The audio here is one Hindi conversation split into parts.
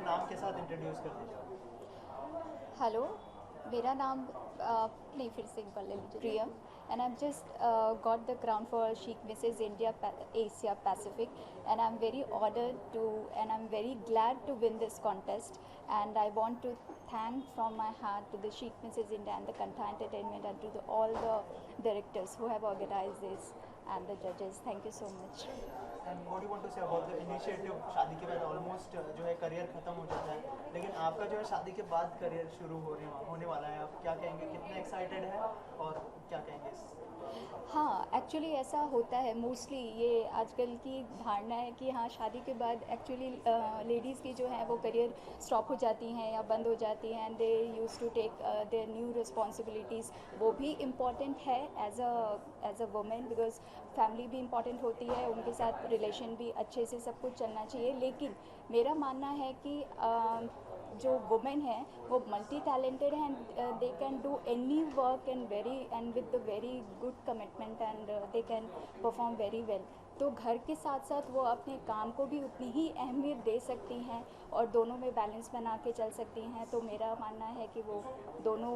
नाम के साथ इंट्रोड्यूस कर दीजिए। हेलो, मेरा नाम नहीं फिर से एक बार ले लीजिए। Priyam, and I just got the crown for शीक Mrs India Asia Pacific, and I am very honoured to and I am very glad to win this contest, and I want to thank from my heart to the Chic Mrs. India and the Kantha Entertainment and to all the directors who have organized this and the judges. Thank you so much. And what you want to say about the initiative? शादी के बाद ऑलमोस्ट जो है करियर खत्म हो जाता है, लेकिन आपका जो है शादी के बाद करियर शुरू होने वाला है। आप क्या कहेंगे, कितने एक्साइटेड है और क्या कहेंगे इस? हाँ, एक्चुअली ऐसा होता है मोस्टली। ये आजकल की धारणा है कि हाँ, शादी के बाद एक्चुअली लेडीज़ की जो है वो करियर स्टॉप हो जाती हैं या बंद हो जाती हैं, and they use to take their new responsibilities. वो भी इम्पॉर्टेंट है as a women, because family भी इम्पॉर्टेंट होती है, उनके साथ रिलेशन भी अच्छे से सब कुछ चलना चाहिए। लेकिन मेरा मानना है कि जो वुमेन है वो मल्टी टैलेंटेड हैं, and they can do any work and with the very good commitment, and they can perform very well. तो घर के साथ साथ वो अपने काम को भी उतनी ही अहमियत दे सकती हैं और दोनों में बैलेंस बना के चल सकती हैं। तो मेरा मानना है कि वो दोनों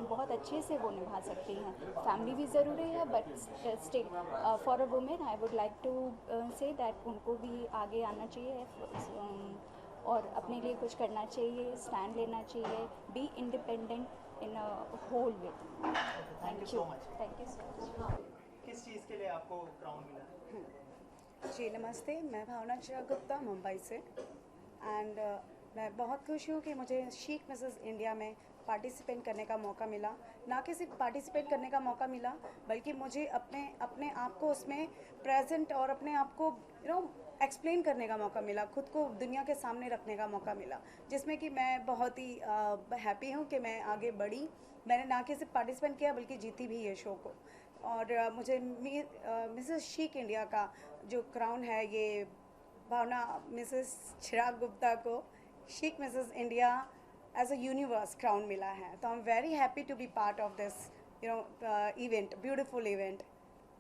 बहुत अच्छे से वो निभा सकती हैं। फैमिली भी ज़रूरी है, but still for a women I would like to say that उनको भी आगे आना चाहिए, और अपने लिए कुछ करना चाहिए, स्टैंड लेना चाहिए, be independent in a whole way. Thank you thank so you. Much. Thank you so much. किस चीज़ के लिए आपको क्राउन मिला है? जी नमस्ते, मैं भावना चिराग गुप्ता मुंबई से। एंड मैं बहुत खुश हूँ कि मुझे शीक मिसेस इंडिया में पार्टिसिपेट करने का मौका मिला। ना कि सिर्फ पार्टिसिपेट करने का मौका मिला, बल्कि मुझे अपने अपने आप को उसमें प्रेजेंट और अपने आप को एक्सप्लेन करने का मौका मिला, खुद को दुनिया के सामने रखने का मौका मिला, जिसमें कि मैं बहुत ही हैप्पी हूँ कि मैं आगे बढ़ी। मैंने ना कि सिर्फ पार्टिसिपेट किया बल्कि जीती भी ये शो को। और मुझे मिसेस शीक इंडिया का जो क्राउन है, ये भावना मिसेस चिराग गुप्ता को शीक Mrs India as a universe crown मिला है। तो I am very happy to be part of this event, beautiful event.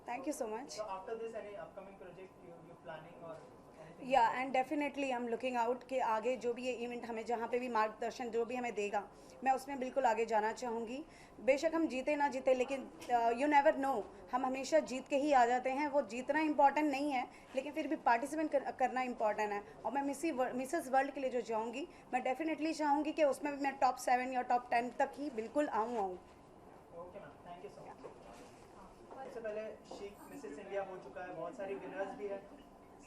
Thank you so much. So after this, any upcoming project you planning or anything? या and definitely I am looking out कि आगे जो भी ये इवेंट हमें, जहाँ पे भी मार्गदर्शन जो भी हमें देगा, मैं उसमें बिल्कुल आगे जाना चाहूँगी। बेशक हम जीते ना जीते, लेकिन यू नेवर नो, हम हमेशा जीत के ही आ जाते हैं। वो जीतना इंपॉर्टेंट नहीं है, लेकिन फिर भी पार्टिसिपेट करना इंपॉर्टेंट है। और मैं मिसेस वर्ल्ड के लिए जो जाऊँगी, मैं डेफिनेटली चाहूँगी कि उसमें भी मैं टॉप 7 या टॉप 10 तक ही बिल्कुल आऊँ। Okay ma'am, thank you so much. इससे पहले शीक मिसेस इंडिया हो चुका है, बहुत सारी विनर्स भी है।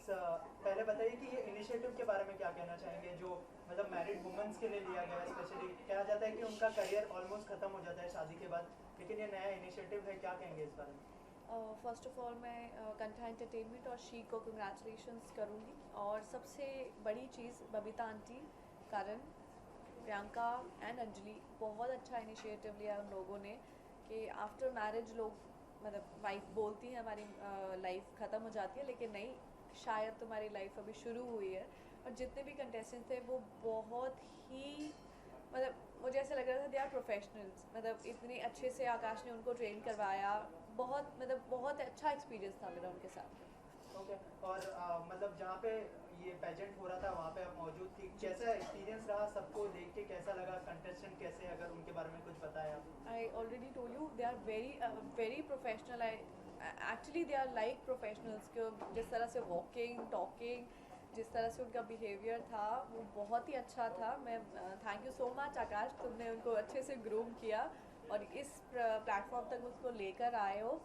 पहले बताइए कि ये इनिशिएटिव के बारे में क्या कहना चाहेंगे, जो मतलब मैरिड वुमेन्स के लिए लिया गया है। स्पेशली कहा जाता है कि उनका करियर ऑलमोस्ट खत्म हो जाता है शादी के बाद, लेकिन ये नया इनिशिएटिव है, क्या कहेंगे इस बारे में? फ़र्स्ट ऑफ़ ऑल मैं कंठा एंटरटेनमेंट और शी को कंग्रेचुलेशंस करूँगी। और सबसे बड़ी चीज़ बबीता आंटी, करण, प्रियंका एंड अंजलि, बहुत अच्छा इनिशिएटिव लिया उन लोगों ने कि आफ्टर मैरिज लोग, मतलब वाइफ बोलती है हमारी लाइफ ख़त्म हो जाती है, लेकिन नहीं, शायद तुम्हारी लाइफ अभी शुरू हुई है। और जितने भी कंटेस्टेंट थे वो बहुत ही, मतलब मुझे ऐसा लग रहा था दे आर प्रोफेशनल्स। मतलब इतने अच्छे से आकाश ने उनको ट्रेन करवाया, बहुत मतलब बहुत अच्छा एक्सपीरियंस था मेरा उनके साथ। ओके। और मतलब जहाँ पे ये पेजेंट हो रहा था वहाँ पे आप मौजूद थी, कैसा एक्सपीरियंस रहा? सबको देख के कैसा लगा? कंटेस्टेंट कैसे, अगर उनके बारे में कुछ बताया आप? I already told you they are very professional. I actually they are like professionals के। जिस तरह से वॉकिंग टॉकिंग, जिस तरह से उनका बिहेवियर था वो बहुत ही अच्छा था। मैं थैंक यू सो मच आकाश, तुमने उनको अच्छे से ग्रूम किया और इस प्लेटफॉर्म तक उसको लेकर आए हो।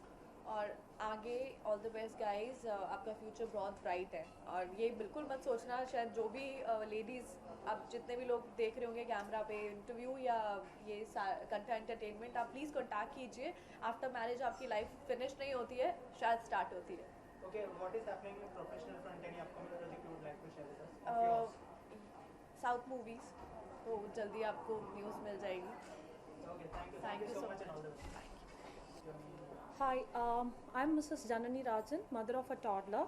और आगे ऑल द बेस्ट गाइज, आपका फ्यूचर बहुत ब्राइट है। और ये बिल्कुल मत सोचना, शायद जो भी लेडीज़, अब जितने भी लोग देख रहे होंगे कैमरा पे इंटरव्यू या ये कंटेंट एंटरटेनमेंट, आप प्लीज़ कॉन्टैक्ट कीजिए। आफ्टर मैरिज आपकी लाइफ फिनिश नहीं होती है, शायद स्टार्ट होती है। Okay, what is happening in professional front? Any upcoming project you would like to share with us? Of yours? South movies, तो जल्दी आपको न्यूज़ मिल जाएगी। Okay, thank you so much and all the best. Thank you. Hi, I'm Mrs. Janani Rajan, mother of a toddler.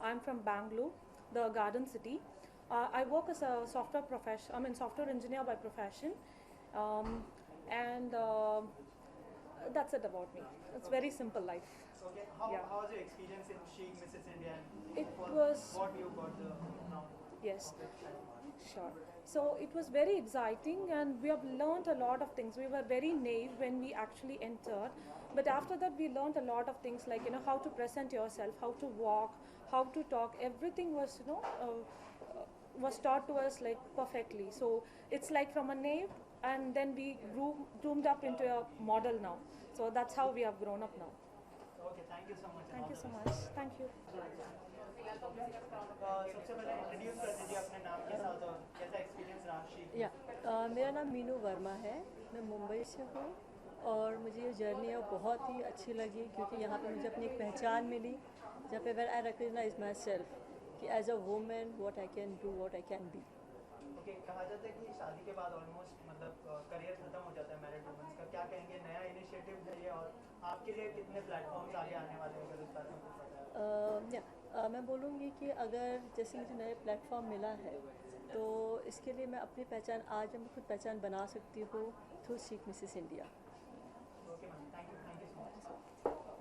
I'm from Bangalore, the Garden City. I work as a software engineer by profession, um, and that's it about me. It's very simple life. Okay, Yeah. how was your experience in Chic Mrs. India? And It for was- what you got the crown? Yes. of it? Sure. So it was very exciting, and we have learned a lot of things. We were very naive when we actually entered, but after that, we learned a lot of things, like how to present yourself, how to walk, how to talk. Everything was was taught to us like perfectly. So it's like from a naive, and then we groomed up into a model now. So that's how we have grown up now. Okay, thank you so much. Thank you so much. Thank you. सबसे पहले इंट्रोड्यूस कर दीजिए अपने नाम के साथ और कैसा एक्सपीरियंस रहा शीख। या मेरा नाम मीनू वर्मा है, मैं मुंबई से हूँ और मुझे ये जर्नी है बहुत ही अच्छी लगी, क्योंकि यहाँ पे मुझे अपनी एक पहचान मिली जहाँ पे where I recognise myself कि as a women what I can do, what I can be. Okay, कहा जाता है कि शादी के बाद ऑलमोस्ट मतलब करियर खत्म हो जाता है मैरिड वुमेन्स का, क्या कहेंगे? नया इनिशिएटिव है ये और आपके लिए कितने प्लेटफॉर्म्स आगे आने वाले हैं, अगर इस बारे में कुछ पता है? मैं बोलूँगी कि अगर जैसे मुझे नए प्लेटफॉर्म मिला है तो इसके लिए मैं अपनी पहचान आज मैं खुद पहचान बना सकती हूँ through Sikh Mrs India. Okay ma'am, thank you so much.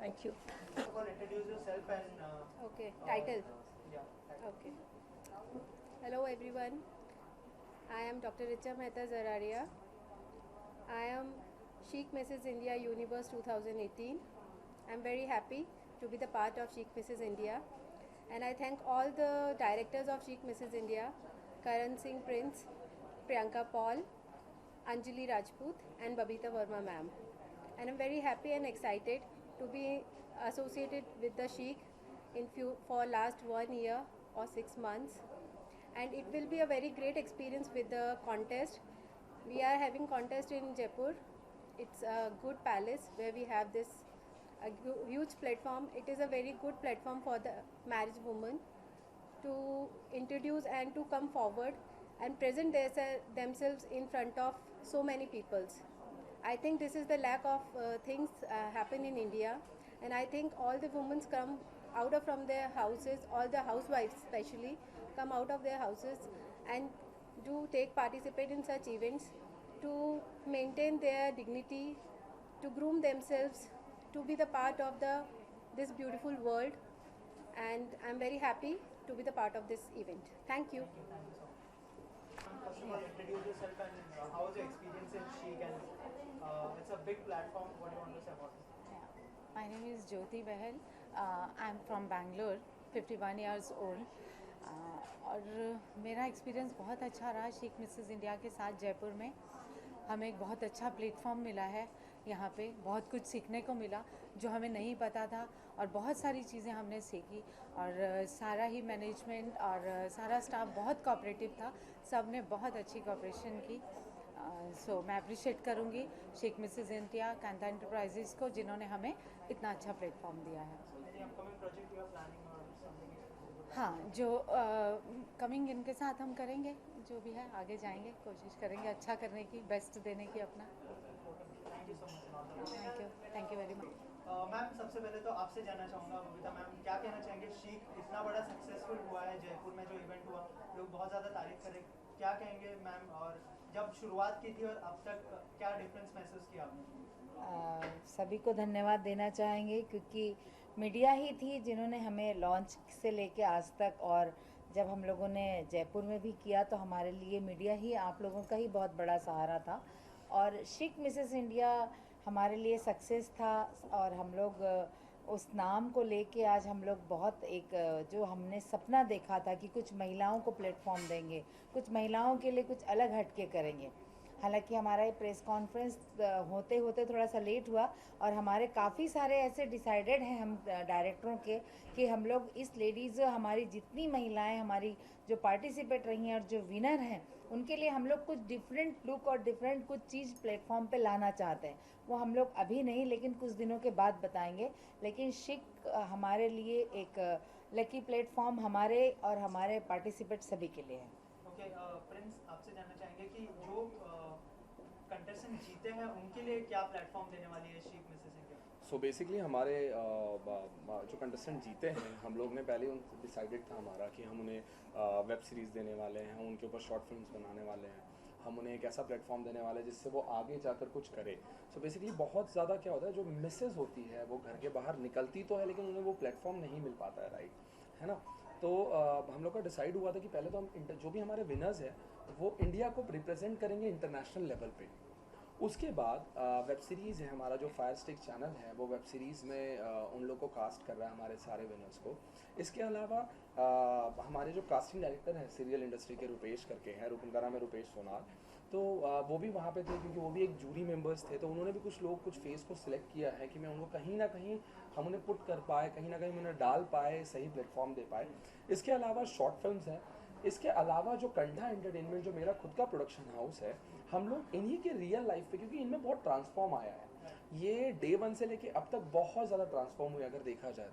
Thank you. Introduce yourself and Okay, title. या Okay. Hello everyone. I am Dr. Richa Mehta Zararia. I am Chic Mrs. India Universe 2018. I'm very happy to be the part of Chic Mrs. India. And I thank all the directors of Chic Mrs. India, Karan Singh Prince, Priyanka Paul, Anjali Rajput and Babita Verma ma'am. And I'm very happy and excited to be associated with the Chic for last 1 year or 6 months. And it will be a very great experience with the contest. We are having contest in Jaipur. It's a good palace where we have this huge platform. It is a very good platform for the married woman to introduce and to come forward and present themselves in front of so many peoples. I think this is the lack of things happen in India, and I think all the women come out of from their houses, all the housewives especially come out of their houses and do participate in such events to maintain their dignity, to groom themselves, to be the part of this beautiful world. And I'm very happy to be the part of this event. Thank you. First of all, introduce yourself and how was your experience in Chic, and it's a big platform. What do you want to say about it? My name is Jyoti Bahal. I'm from Bangalore, 51 years old. और मेरा एक्सपीरियंस बहुत अच्छा रहा शीक मिसेस इंडिया के साथ जयपुर में। हमें एक बहुत अच्छा प्लेटफॉर्म मिला है, यहाँ पे बहुत कुछ सीखने को मिला जो हमें नहीं पता था, और बहुत सारी चीज़ें हमने सीखी। और सारा ही मैनेजमेंट और सारा स्टाफ बहुत कोऑपरेटिव था, सब ने बहुत अच्छी कोऑपरेशन की। सो मैं अप्रिशिएट करूँगी chic Mrs India, Kanta enterprises को, जिन्होंने हमें इतना अच्छा प्लेटफॉर्म दिया है। हाँ, जो कमिंग इनके साथ हम करेंगे, जो भी है आगे जाएंगे, कोशिश करेंगे अच्छा करने की, बेस्ट देने की अपना। Thank you very much. Ma'am, सबसे पहले तो आपसे जानना चाहूँगा, बबीता मैम, क्या कहना चाहेंगे? शीक इतना बड़ा सक्सेसफुल हुआ है, जयपुर में जो इवेंट हुआ, लोग बहुत ज़्यादा तारीफ करें, क्या कहेंगे मैम? और जब शुरुआत की थी और अब तक क्या डिफरेंस महसूस किया आपने? सभी को धन्यवाद देना चाहेंगे, क्योंकि मीडिया ही थी जिन्होंने हमें लॉन्च से लेके आज तक, और जब हम लोगों ने जयपुर में भी किया तो हमारे लिए मीडिया ही, आप लोगों का ही बहुत बड़ा सहारा था। और शीक मिसेस इंडिया हमारे लिए सक्सेस था, और हम लोग उस नाम को लेके आज हम लोग बहुत एक जो हमने सपना देखा था कि कुछ महिलाओं को प्लेटफॉर्म देंगे, कुछ महिलाओं के लिए कुछ अलग हटके करेंगे। हालांकि हमारा ये प्रेस कॉन्फ्रेंस होते होते थोड़ा सा लेट हुआ, और हमारे काफ़ी सारे ऐसे डिसाइडेड हैं हम डायरेक्टरों के कि हम लोग इस लेडीज़, हमारी जितनी महिलाएं हमारी जो पार्टिसिपेट रही हैं और जो विनर हैं, उनके लिए हम लोग कुछ डिफरेंट लुक और डिफरेंट कुछ चीज़ प्लेटफॉर्म पे लाना चाहते हैं। वो हम लोग अभी नहीं, लेकिन कुछ दिनों के बाद बताएंगे। लेकिन शीक हमारे लिए एक लकी प्लेटफॉर्म हमारे और हमारे पार्टिसिपेट सभी के लिए है। ओके, प्रिंस, आपसे जानना चाहेंगे कि जो कंटेस्टेंट जीते हैं उनके लिए क्या प्लेटफॉर्म देने वाली है chic Mrs India? So basically हमारे जो कंटेस्टेंट जीते हैं, हम लोग ने पहले उन डिसाइडेड था हमारा कि हम उन्हें वेब सीरीज़ देने वाले हैं, हम उनके ऊपर शॉर्ट फिल्म्स बनाने वाले हैं, हम उन्हें एक ऐसा प्लेटफॉर्म देने वाले हैं जिससे वो आगे जाकर कुछ करे। सो बेसिकली बहुत ज़्यादा क्या होता है, जो मिसेस होती है वो घर के बाहर निकलती तो है, लेकिन उन्हें वो प्लेटफॉर्म नहीं मिल पाता है, राइट, है ना। तो हम लोग का डिसाइड हुआ था कि पहले तो हम जो भी हमारे विनर्स हैं वो इंडिया को रिप्रेजेंट करेंगे इंटरनेशनल लेवल पे। उसके बाद वेब सीरीज़ है हमारा जो फायर स्टिक चैनल है, वो वेब सीरीज़ में उन लोग को कास्ट कर रहा है हमारे सारे विनर्स को। इसके अलावा हमारे जो कास्टिंग डायरेक्टर हैं सीरियल इंडस्ट्री के रुपेश करके हैं, उनका नाम है रुपेश सोनार, तो वो भी वहाँ पे थे क्योंकि वो भी एक जूरी मेंबर्स थे। तो उन्होंने भी कुछ फेस को सिलेक्ट किया है कि मैं उनको कहीं ना कहीं हम उन्हें पुट कर पाए, कहीं ना कहीं उन्हें डाल पाए, सही प्लेटफॉर्म दे पाए। इसके अलावा शॉर्ट फिल्म्स हैं, इसके अलावा जो कंधा एंटरटेनमेंट जो मेरा खुद का प्रोडक्शन हाउस है, हम लोग इन्हीं के रियल लाइफ पे, क्योंकि इनमें बहुत ट्रांसफॉर्म आया है, ये डे 1 से लेके अब तक बहुत ज़्यादा ट्रांसफॉर्म हुए अगर देखा जाए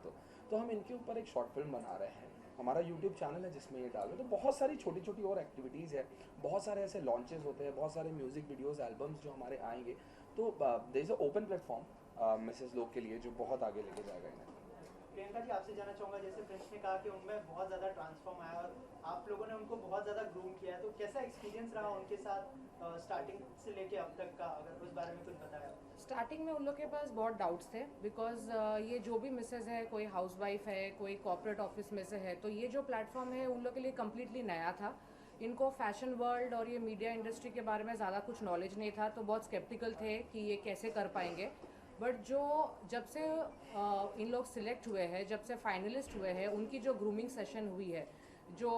तो हम इनके ऊपर एक शॉर्ट फिल्म बना रहे हैं। हमारा यूट्यूब चैनल है जिसमें ये डाल रहे हैं। तो बहुत सारी छोटी छोटी और एक्टिविटीज़ है, बहुत सारे ऐसे लॉन्चेस होते हैं, बहुत सारे म्यूज़िक वीडियोज़ एल्बम्स जो हमारे आएंगे। तो there is a open platform Mrs लोग के लिए जो बहुत आगे लेके जाएगा इन्हें। प्रियंका जी, आपसे जानना चाहूँगा, जैसे प्रिंस ने कहा कि उनमें बहुत ज़्यादा ट्रांसफॉर्म आया और आप लोगों ने उनको बहुत ज़्यादा ग्रूम किया है, तो कैसा एक्सपीरियंस रहा उनके साथ स्टार्टिंग से लेके अब तक का, अगर उस बारे में कुछ बताया? स्टार्टिंग में उन लोग के पास बहुत डाउट्स थे बिकॉज ये जो भी मिसेज है, कोई हाउसवाइफ है, कोई कॉर्पोरेट ऑफिस में से है, तो ये जो प्लेटफॉर्म है उन लोग के लिए कम्प्लीटली नया था। इनको फैशन वर्ल्ड और ये मीडिया इंडस्ट्री के बारे में ज़्यादा कुछ नॉलेज नहीं था, तो बहुत स्केप्टिकल थे कि ये कैसे कर पाएंगे। बट जब से इन लोग सिलेक्ट हुए हैं, जब से फाइनलिस्ट हुए हैं, उनकी जो ग्रूमिंग सेशन हुई है, जो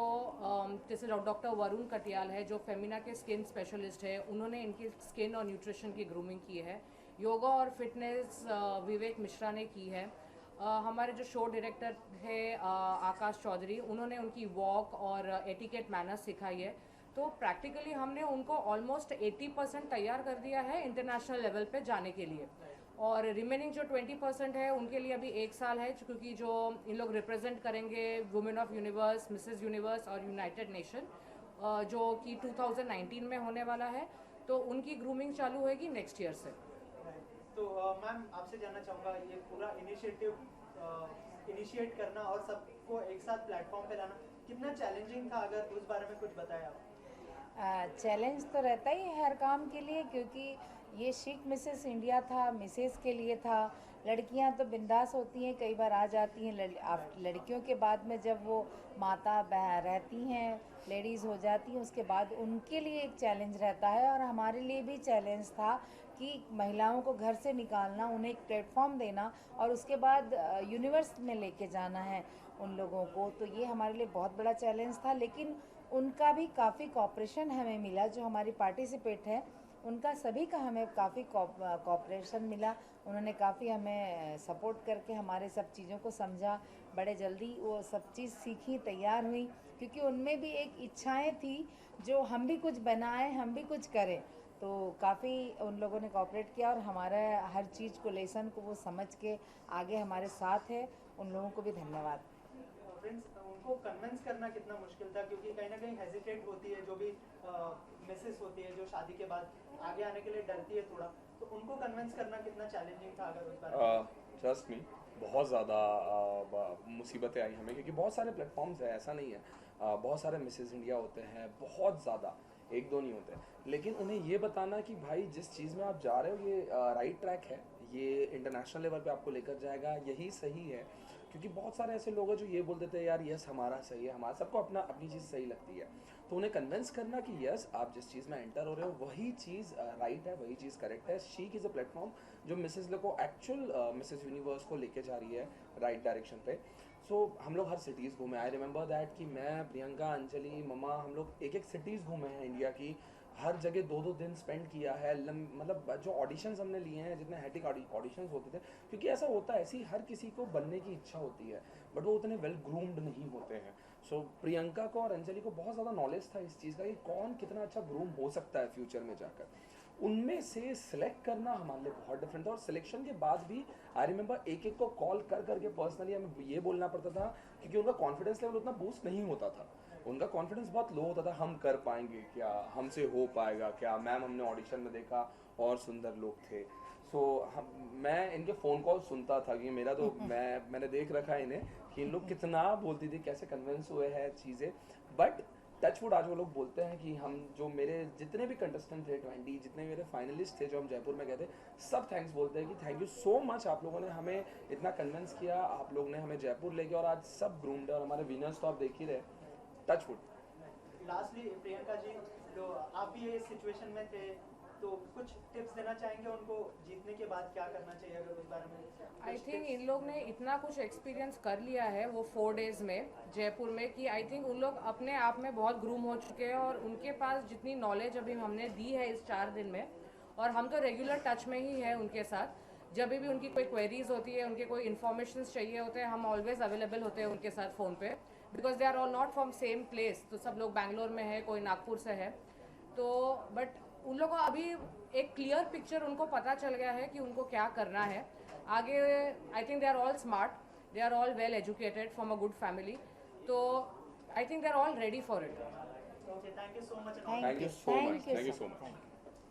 जैसे डॉक्टर वरुण कटियाल है जो फेमिना के स्किन स्पेशलिस्ट है, उन्होंने इनकी स्किन और न्यूट्रिशन की ग्रूमिंग की है। योगा और फिटनेस विवेक मिश्रा ने की है। हमारे जो शो डायरेक्टर है आकाश चौधरी, उन्होंने उनकी वॉक और एटिकेट मैनर्स सिखाई है। तो प्रैक्टिकली हमने उनको ऑलमोस्ट 80% तैयार कर दिया है इंटरनेशनल लेवल पे जाने के लिए, और रिमेनिंग जो 20% है उनके लिए अभी 1 साल है, क्योंकि जो इन लोग रिप्रेजेंट करेंगे women of universe, Mrs universe और यूनाइटेड नेशन, जो कि 2019 में होने वाला है, तो उनकी ग्रूमिंग चालू होएगी नेक्स्ट ईयर से। तो मैम, आपसे जानना चाहूँगा, ये पूरा इनिशिएट करना और सबको एक साथ प्लेटफॉर्म पे लाना कितना चैलेंजिंग था, अगर उस बारे में कुछ बताया आप? चैलेंज तो रहता ही है हर काम के लिए, क्योंकि ये शिक मिसेस इंडिया था, मिसेस के लिए था। लड़कियां तो बिंदास होती हैं, कई बार आ जाती हैं, लड़कियों के बाद में जब वो माता रहती हैं, लेडीज़ हो जाती हैं, उसके बाद उनके लिए एक चैलेंज रहता है। और हमारे लिए भी चैलेंज था कि महिलाओं को घर से निकालना, उन्हें एक प्लेटफॉर्म देना और उसके बाद यूनिवर्स में लेके जाना है उन लोगों को। तो ये हमारे लिए बहुत बड़ा चैलेंज था, लेकिन उनका भी काफ़ी कॉपरेशन हमें मिला। जो हमारी पार्टिसिपेट है उनका सभी का हमें काफ़ी कॉपरेशन मिला। उन्होंने काफ़ी हमें सपोर्ट करके हमारे सब चीज़ों को समझा, बड़े जल्दी वो सब चीज़ सीखी, तैयार हुई, क्योंकि उनमें भी एक इच्छाएं थी जो हम भी कुछ बनाएं, हम भी कुछ करें। तो काफ़ी उन लोगों ने कोऑपरेट किया और हमारा हर चीज़ को, लेसन को वो समझ के आगे हमारे साथ है। उन लोगों को भी धन्यवाद। फ्रेंड्स, उनको कन्विंस करना कितना मुश्किल था, क्योंकि कहीं ना कहीं हेजिटेट होती है, जो भी मिसेस होती है जो शादी के बाद आगे आने के लिए डरती है थोड़ा, तो उनको कन्विंस करना कितना चैलेंजिंग था, अगर उस बारे? ट्रस्ट मी, बहुत ज़्यादा मुसीबतें आई हमें, क्योंकि बहुत सारे प्लेटफॉर्म्स हैं, ऐसा नहीं है। बहुत सारे मिसेस इंडिया होते हैं, बहुत ज़्यादा, 1-2 नहीं होते। लेकिन उन्हें ये बताना कि भाई जिस चीज़ में आप जा रहे हो ये राइट ट्रैक है, ये इंटरनेशनल लेवल पे आपको लेकर जाएगा, यही सही है। क्योंकि बहुत सारे ऐसे लोग हैं जो ये बोल देते हैं यार यस हमारा सही है, हमारा, सबको अपनी चीज़ सही लगती है। तो उन्हें कन्विंस करना कि यस आप जिस चीज़ में एंटर हो रहे हो वही चीज़ राइट है, वही चीज़ करेक्ट है। शीक इज़ अ प्लेटफॉर्म जो मिसेस लोग को एक्चुअल मिसेस यूनिवर्स को लेके जा रही है राइट डायरेक्शन पे। सो हम लोग हर सिटीज़ घूमे। आई रिमेंबर दैट कि मैं, प्रियंका, अंजलि, ममा, हम लोग एक सिटीज़ घूमे हैं इंडिया की, हर जगह 2-2 दिन स्पेंड किया है। मतलब जो ऑडिशंस हमने लिए हैं, जितने हैटिक ऑडिशंस होते थे, क्योंकि ऐसा होता है, ऐसी हर किसी को बनने की इच्छा होती है, बट वो उतने वेल ग्रूम्ड नहीं होते हैं। सो प्रियंका को और अंजलि को बहुत ज़्यादा नॉलेज था इस चीज़ का कि कौन कितना अच्छा ग्रूम हो सकता है फ्यूचर में जाकर। उनमें से सिलेक्ट करना हमारे लिए बहुत डिफरेंट था। और सिलेक्शन के बाद भी आई रिमेंबर एक को कॉल करके पर्सनली हमें ये बोलना पड़ता था, क्योंकि उनका कॉन्फिडेंस लेवल उतना बूस्ट नहीं होता था। उनका कॉन्फिडेंस बहुत लो होता था, हम कर पाएंगे क्या, हमसे हो पाएगा क्या, मैम हमने ऑडिशन में देखा और सुंदर लोग थे। मैं इनके फ़ोन कॉल सुनता था कि मेरा तो मैंने देख रखा है इन्हें कि इन लोग कितना बोलती थी, कैसे कन्विंस हुए हैं चीज़ें। बट टचवुड आज वो लोग बोलते हैं कि हम जो मेरे जितने भी कंटेस्टेंट थे 20 जितने मेरे फाइनलिस्ट थे जो हम जयपुर में गए थे, सब थैंक्स बोलते हैं कि थैंक यू सो मच, आप लोगों ने हमें इतना कन्विंस किया, आप लोग ने हमें जयपुर लेके, और आज सब ग्रूम्ड है और हमारे विनर्स तो आप देख ही रहे। टचवुड। लास्टली प्रियंका जी, तो आप भी ये सिचुएशन में थे, तो कुछ टिप्स देना चाहेंगे उनको जीतने के बाद क्या करना चाहिए, अगर उस बारे में? आई थिंक इन लोग ने इतना कुछ एक्सपीरियंस कर लिया है वो 4 डेज़ में जयपुर में, कि आई थिंक उन लोग अपने आप में बहुत ग्रूम हो चुके हैं, और उनके पास जितनी नॉलेज अभी हमने दी है इस 4 दिन में, और हम तो रेगुलर टच में ही है उनके साथ। जब भी उनकी कोई क्वेरीज होती है, उनके कोई इन्फॉर्मेशन चाहिए होते हैं, हम ऑलवेज अवेलेबल होते हैं उनके साथ फ़ोन पे, because they are all not from same place. तो सब लोग बैंगलोर में है, कोई नागपुर से है, तो बट उन लोगों को अभी एक क्लियर पिक्चर उनको पता चल गया है कि उनको क्या करना है आगे। I think they are all smart, they are all well educated from a good family, तो I think they are all ready for it. Okay, thank you so much. Thank you so much, thank you so much.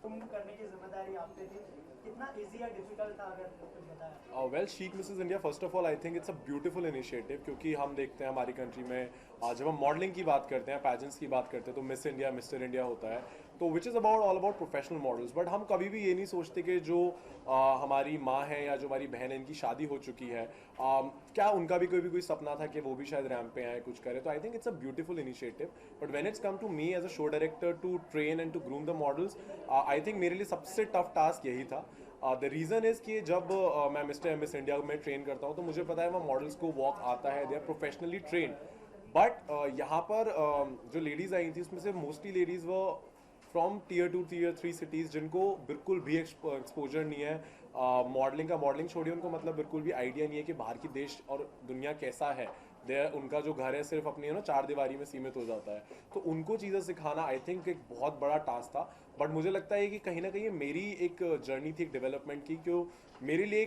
तुम करने की जिम्मेदारी आप पे थी, कितना इजी या डिफिकल्ट था, अगर कुछ बताया? Well, chic Mrs India, first of all I think it's a beautiful initiative, क्योंकि हम देखते हैं हमारी कंट्री में जब हम मॉडलिंग की बात करते हैं, पैजेंट्स की बात करते हैं, तो मिस इंडिया, मिस्टर इंडिया होता है, तो which is about all about professional models. But हम कभी भी ये नहीं सोचते कि जो हमारी माँ है या जो हमारी बहन है, इनकी शादी हो चुकी है, क्या उनका भी कोई सपना था कि वो भी शायद रैंप पे आए, कुछ करे। तो I think it's a beautiful initiative, but when it's come to me as a show director to train and to groom the models, I think मेरे लिए सबसे टफ टास्क यही था। द रीज़न इज़ कि जब मैं मिस्टर एंड मिस इंडिया में ट्रेन करता हूँ, तो मुझे पता है वहाँ मॉडल्स को वॉक आता है, they are professionally train. But यहाँ पर जो लेडीज़ आई थी, उसमें से मोस्टली लेडीज़ वो फ्रॉम टीयर 2 टीयर 3 सिटीज़, जिनको बिल्कुल भी एक्सपोजर नहीं है मॉडलिंग का। मॉडलिंग छोड़िए, उनको मतलब बिल्कुल भी आइडिया नहीं है कि बाहर की देश और दुनिया कैसा है। उनका जो घर है सिर्फ अपनी 4 दीवारी में सीमित हो जाता है, तो उनको चीज़ें सिखाना आई थिंक एक बहुत बड़ा टास्क था। बट मुझे लगता है कि कहीं ना कहीं मेरी एक जर्नी थी एक डेवलपमेंट की, क्यों मेरे लिए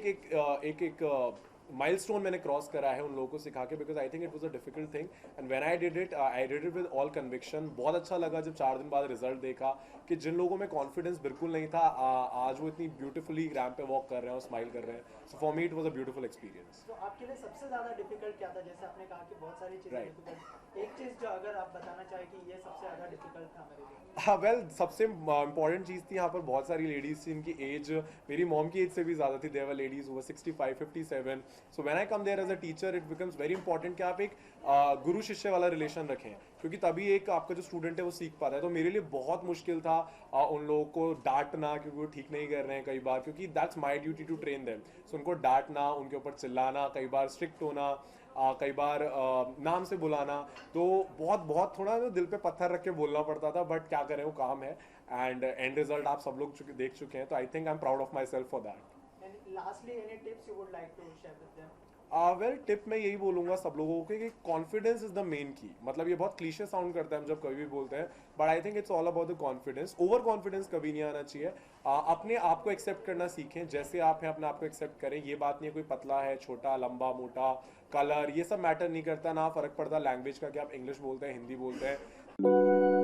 एक माइलस्टोन मैंने क्रॉस करा है उन लोगों को सिखा के, because I think it was a difficult thing and when I did it with all conviction. बहुत अच्छा लगा जब 4 दिन बाद रिजल्ट देखा कि जिन लोगों में कॉन्फिडेंस बिल्कुल नहीं था, आज वो इतनी ब्यूटीफुली रैंप पे वॉक कर रहे हैं और स्माइल कर रहे हैं। So for me it was a beautiful experience. तो आपके लिए सबसे ज़्यादा डिफिकल्ट क्या था? जैसे आपने कहा कि बहुत सारी चीज़ें डिफिकल्ट, एक चीज़ जो अगर आप बताना चाहें कि ये सबसे ज़्यादा डिफिकल्ट था मेरे लिए? हाँ, वेल, सबसे इंपॉर्टेंट चीज़ थी, यहाँ पर बहुत सारी लेडीज़ थी, इनकी एज मेरी मॉम की एज से भी ज़्यादा थी। देयर वर लेडीज़ हुआ 65, 57। So when I come there as a teacher, it becomes very important कि आप एक गुरु शिष्य वाला रिलेशन रखें, क्योंकि तभी एक आपका जो स्टूडेंट है वो सीख पाता है। तो मेरे लिए बहुत मुश्किल था उन लोगों को डांटना, क्योंकि वो ठीक नहीं कर रहे हैं कई बार, क्योंकि that's my duty to train them. So उनको डांटना, उनके ऊपर चिल्लाना, कई बार स्ट्रिक्ट होना, कई बार नाम से बुलाना, तो बहुत थोड़ा दिल पे पत्थर रख के बोलना पड़ता था। बट क्या करें, वो काम है, एंड एंड रिजल्ट आप सब लोग देख चुके हैं, तो I think I am proud of myself for that. And lastly, any tips you would like to share with them? Well, tip मैं यही बोलूँगा सब लोगों को कि कॉन्फिडेंस इज द मेन की। मतलब ये बहुत क्लीशे साउंड करता है हम जब कभी भी बोलते हैं, but I think it's all about the confidence. Over confidence कभी नहीं आना चाहिए। अपने आप को एक्सेप्ट करना सीखें, जैसे आप हैं अपने आप को एक्सेप्ट करें। ये बात नहीं है कोई पतला है, छोटा, लंबा, मोटा, कलर, ये सब मैटर नहीं करता, ना फ़र्क पड़ता लैंग्वेज का कि आप इंग्लिश बोलते हैं, हिंदी बोलते हैं।